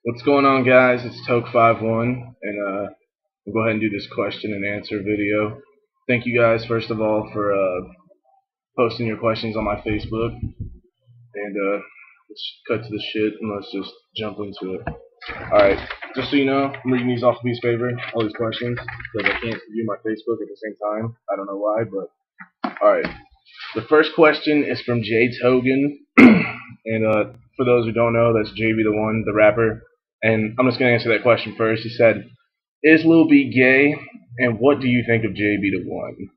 What's going on, guys? It's Tok5'1, and we'll go ahead and do this question and answer video. Thank you guys, first of all, for posting your questions on my Facebook. And let's cut to the shit and let's just jump into it. Alright, just so you know, I'm reading these off a piece of paper, all these questions, because I can't view my Facebook at the same time. I don't know why, but alright. The first question is from Jay Togan, and for those who don't know, that's JB1, the rapper. And I'm just going to answer that question first. He said, is Lil B gay, and what do you think of JB1?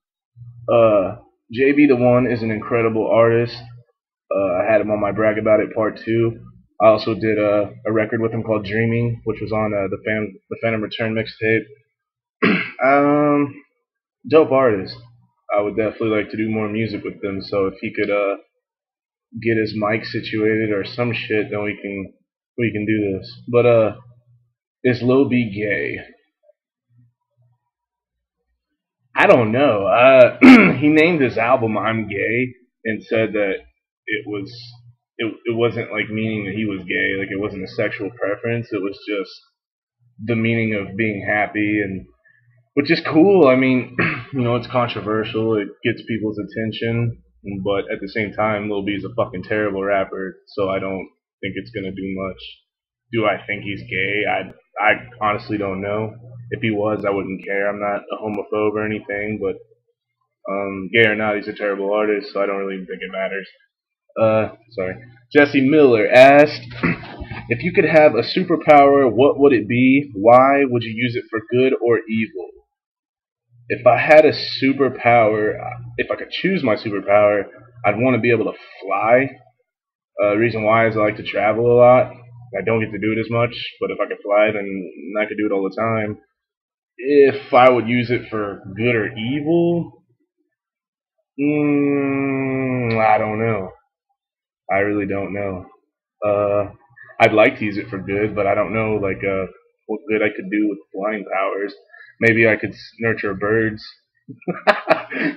JB1 is an incredible artist. I had him on my Brag About It Part 2. I also did a record with him called Dreaming, which was on the Phantom Return mixtape. Dope artist. I would definitely like to do more music with them, so if he could get his mic situated or some shit, then we can do this. But is Lil B gay? I don't know. He named his album "I'm Gay" and said that it wasn't like meaning that he was gay, like it wasn't a sexual preference. It was just the meaning of being happy, and which is cool. I mean, it's controversial. It gets people's attention, but at the same time, Lil B is a fucking terrible rapper, so I don't think it's gonna do much. Do I think he's gay? I honestly don't know. If he was, I wouldn't care. I'm not a homophobe or anything, but gay or not, he's a terrible artist, so I don't really think it matters. Sorry. Jesse Miller asked, if you could have a superpower, what would it be? Why would you use it for good or evil? If I had a superpower, if I could choose my superpower, I'd want to be able to fly. The reason why is I like to travel a lot. I don't get to do it as much, but if I could fly, then I could do it all the time. If I would use it for good or evil, I don't know. I really don't know. I'd like to use it for good, but I don't know what good I could do with flying powers. Maybe I could nurture birds.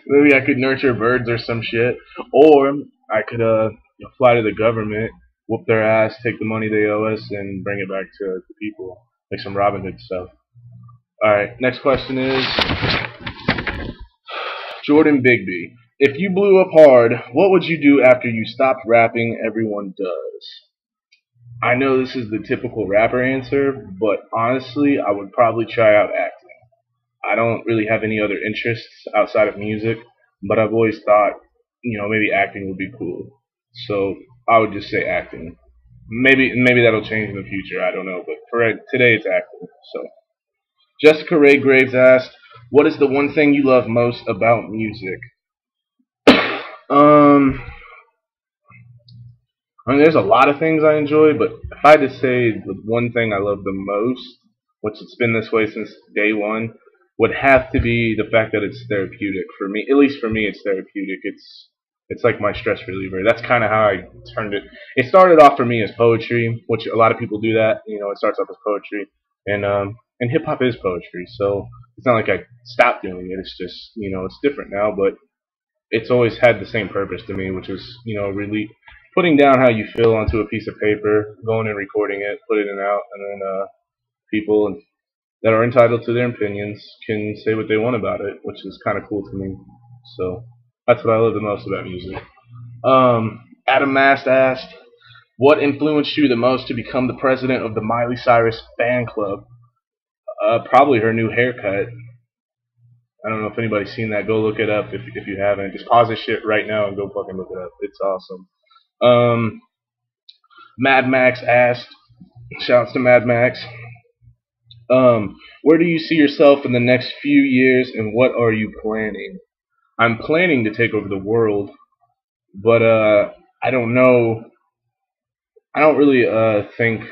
Maybe I could nurture birds or some shit. Or I could fly to the government, whoop their ass, take the money they owe us, and bring it back to the people, like some Robin Hood stuff. Alright, next question is Jordan Bigby. If you blew up hard, what would you do after you stopped rapping everyone does? I know this is the typical rapper answer, but honestly, I would probably try out acting. I don't really have any other interests outside of music, but I've always thought, maybe acting would be cool. So I would just say acting. Maybe that'll change in the future. I don't know, but for today it's acting. So Jessica Ray Graves asked, "What is the one thing you love most about music?" There's a lot of things I enjoy, but if I had to say the one thing I love the most, which it's been this way since day one, would have to be the fact that it's therapeutic for me. At least for me, it's therapeutic. It's like my stress reliever. That's kind of how I turned it. It started off for me as poetry, which a lot of people do that. It starts off as poetry, and hip hop is poetry. So it's not like I stopped doing it. It's just it's different now, but it's always had the same purpose to me, which is really putting down how you feel onto a piece of paper, going and recording it, putting it out, and then people that are entitled to their opinions can say what they want about it, which is kind of cool to me. So that's what I love the most about music. Adam Mast asked, what influenced you the most to become the president of the Miley Cyrus fan club? Probably her new haircut. I don't know if anybody's seen that. Go look it up if you haven't. Just pause this shit right now and go fucking look it up. It's awesome. Mad Max asked, shouts to Mad Max, where do you see yourself in the next few years, and what are you planning? I'm planning to take over the world, but I don't know. I don't really think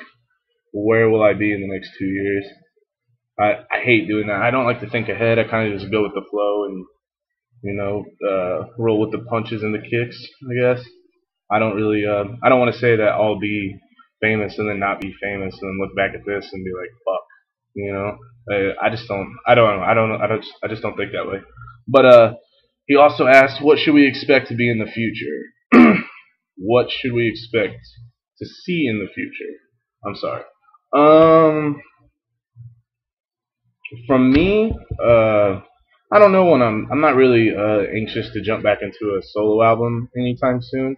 where will I be in the next 2 years. I hate doing that. I don't like to think ahead. I kind of just go with the flow and roll with the punches and the kicks, I guess. I don't really I don't want to say that I'll be famous and then not be famous and then look back at this and be like, fuck. I just don't. I don't know. I just don't think that way. But he also asked, what should we expect to be in the future? What should we expect to see in the future? I'm sorry. Um, from me, I don't know when I'm not really anxious to jump back into a solo album anytime soon.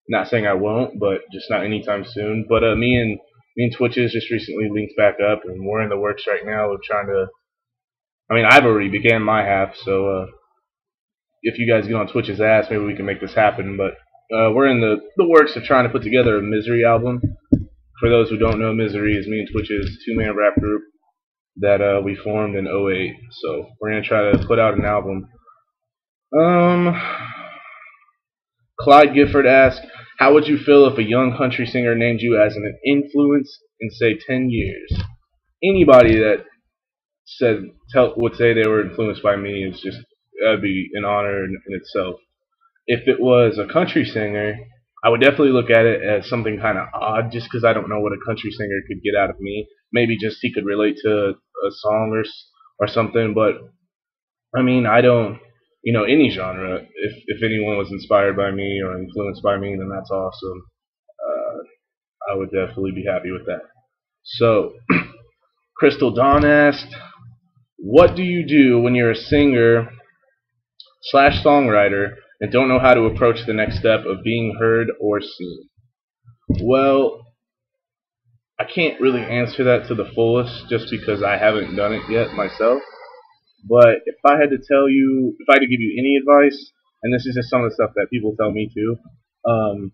Not saying I won't, but just not anytime soon. But me and Twitches just recently linked back up, and we're in the works right now of trying to. I mean, I've already began my half, so if you guys get on Twitch's ass, maybe we can make this happen. But we're in the works of trying to put together a Misery album. For those who don't know, Misery is me and Twitch's two-man rap group that we formed in '08. So we're gonna try to put out an album. Um, Clyde Gifford asked, "How would you feel if a young country singer named you as an influence in say 10 years?" Anybody that would say they were influenced by me is just that'd be an honor in itself. If it was a country singer, I would definitely look at it as something kind of odd, just because I don't know what a country singer could get out of me. Maybe just he could relate to a song or something. But I mean, I don't, any genre. If anyone was inspired by me or influenced by me, then that's awesome. I would definitely be happy with that. So, Crystal Dawn asked, "What do you do when you're a singer slash songwriter and don't know how to approach the next step of being heard or seen?" Well, I can't really answer that to the fullest just because I haven't done it yet myself. But if I had to tell you, if I had to give you any advice, and this is just some of the stuff that people tell me too, um,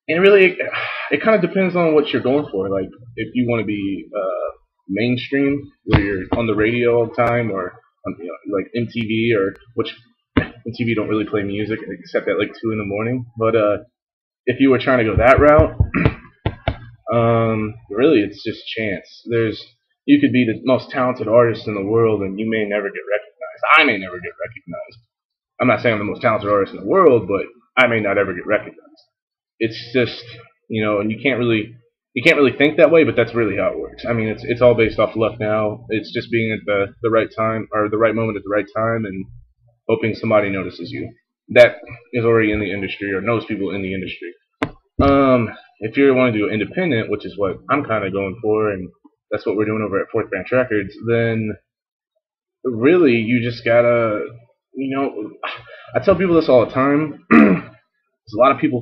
and really, it kind of depends on what you're going for. Like, if you want to be mainstream, where you're on the radio all the time, or like MTV, or which MTV don't really play music except at like 2 in the morning. But if you were trying to go that route, really, it's just chance. You could be the most talented artist in the world, and you may never get recognized. I may never get recognized. I'm not saying I'm the most talented artist in the world, but I may not ever get recognized. It's just, and you can't really think that way, but that's really how it works. I mean, it's all based off luck now. It's just being at the right time or the right moment at the right time, and hoping somebody notices you. That is already in the industry or knows people in the industry. If you want to do independent, which is what I'm kind of going for, and that's what we're doing over at Fourth Branch Records, then really you just gotta, you know, I tell people this all the time. 'Cause a lot of people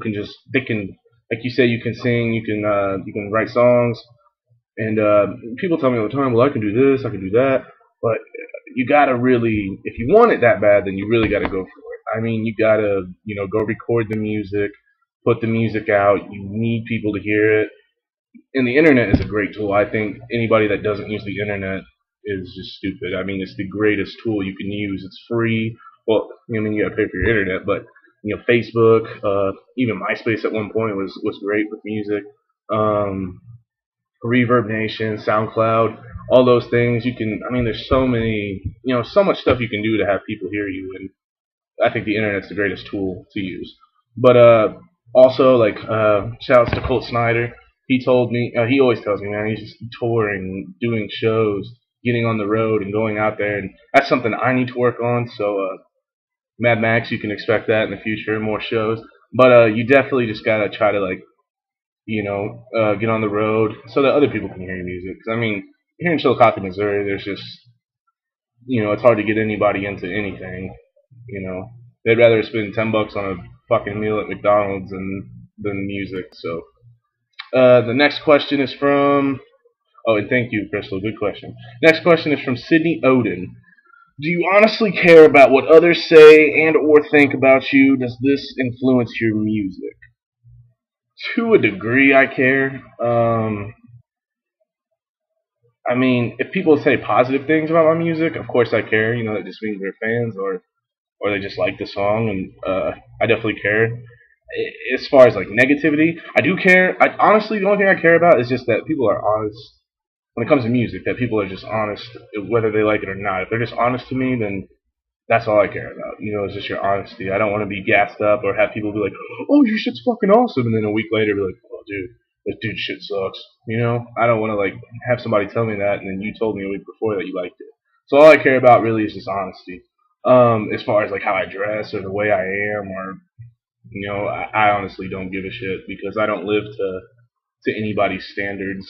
they can, like you say, you can sing, you can write songs, and people tell me all the time, well, I can do this, I can do that, but you gotta really, if you want it that bad, then you really gotta go for it. I mean, you gotta, go record the music, put the music out. You need people to hear it, and the internet is a great tool. I think anybody that doesn't use the internet is just stupid. I mean, it's the greatest tool you can use. It's free. Well, I mean, you gotta pay for your internet, but Facebook, even MySpace at one point was great with music. Um, Reverb Nation, SoundCloud, all those things. You can. I mean, there's so many, so much stuff you can do to have people hear you, and I think the internet's the greatest tool to use. But also, like, shouts to Colt Snyder. He told me, he always tells me, man, he's just touring, doing shows, getting on the road, and going out there, and that's something I need to work on. So, Mad Max, you can expect that in the future, more shows. But you definitely just gotta try to, like, get on the road so that other people can hear your music. Because I mean, here in Chillicothe, Missouri, there's just, it's hard to get anybody into anything. They'd rather spend $10 on a fucking meal at McDonald's than music. So the next question is from. Oh, and thank you, Crystal. Good question. Next question is from Sydney Odin. Do you honestly care about what others say and or think about you? Does this influence your music? To a degree, I care. I mean, if people say positive things about my music, of course I care. That just means they're fans or they just like the song, and I definitely care. As far as like negativity, I do care. Honestly, the only thing I care about is just that people are honest when it comes to music. That people are just honest, whether they like it or not. If they're just honest to me, then that's all I care about. It's just your honesty. I don't want to be gassed up or have people be like, "Oh, your shit's fucking awesome," and then a week later be like, "Oh, dude, this dude shit sucks." I don't want to like have somebody tell me that, and then you told me a week before that you liked it. So all I care about really is just honesty. As far as like how I dress or the way I am, or I honestly don't give a shit because I don't live to. to anybody's standards.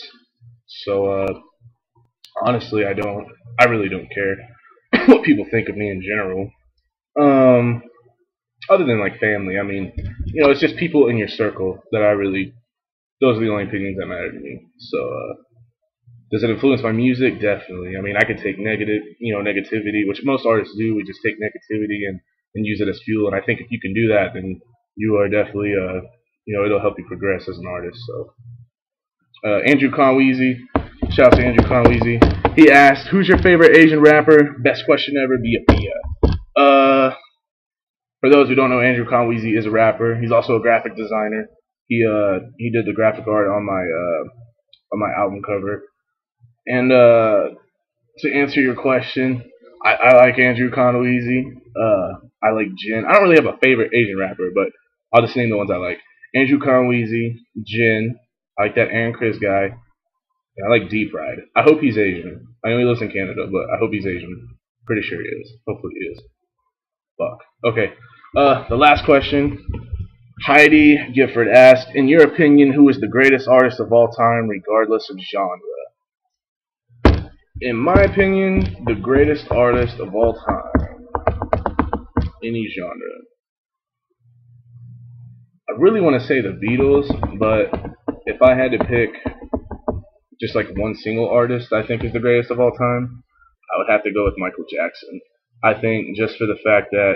So honestly, I really don't care what people think of me in general. Um, Other than like family, I mean, it's just people in your circle that I really. Those are the only opinions that matter to me. So does it influence my music? Definitely. I mean, I could take negativity, which most artists do. We just take negativity and use it as fuel. And I think if you can do that, then you are definitely, it'll help you progress as an artist. So, Andrew Conweezy, shout out to Andrew Conweezy. He asked, "Who's your favorite Asian rapper?" Best question ever. Bia. For those who don't know, Andrew Conweezy is a rapper. He's also a graphic designer. He did the graphic art on my album cover. And to answer your question, I like Andrew Conweezy. I like Jin. I don't really have a favorite Asian rapper, but I'll just name the ones I like. Andrew Conweezy, Jin. I like that Aaron Chris guy. And I like Deep Ride. I hope he's Asian. I know he lives in Canada, but I hope he's Asian. Pretty sure he is. Hopefully he is. Fuck. Okay. The last question. Heidi Gifford asked, "In your opinion, who is the greatest artist of all time, regardless of genre?" In my opinion, the greatest artist of all time, any genre. I really want to say the Beatles, but if I had to pick just like one single artist I think is the greatest of all time, I would have to go with Michael Jackson. I think just for the fact that,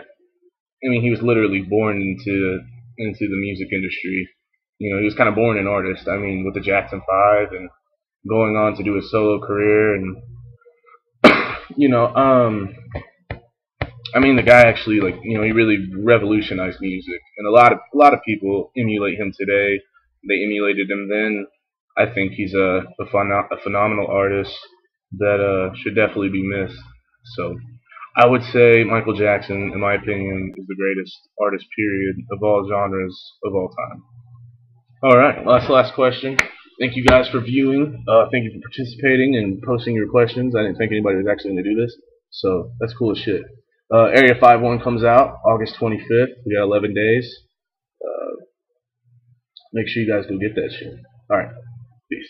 I mean, he was literally born into the music industry. He was kind of born an artist. I mean, with the Jackson 5 and going on to do a solo career, and you know, I mean, the guy actually, like, he really revolutionized music, and a lot of people emulate him today. They emulated him then. I think he's a phenomenal artist that should definitely be missed. So I would say Michael Jackson, in my opinion, is the greatest artist, period, of all genres of all time. All right, well, that's the last question. Thank you guys for viewing. Thank you for participating and posting your questions. I didn't think anybody was actually going to do this, so that's cool as shit. Area 5'1 comes out August 25th. We got 11 days. Make sure you guys go get that shit. All right, peace.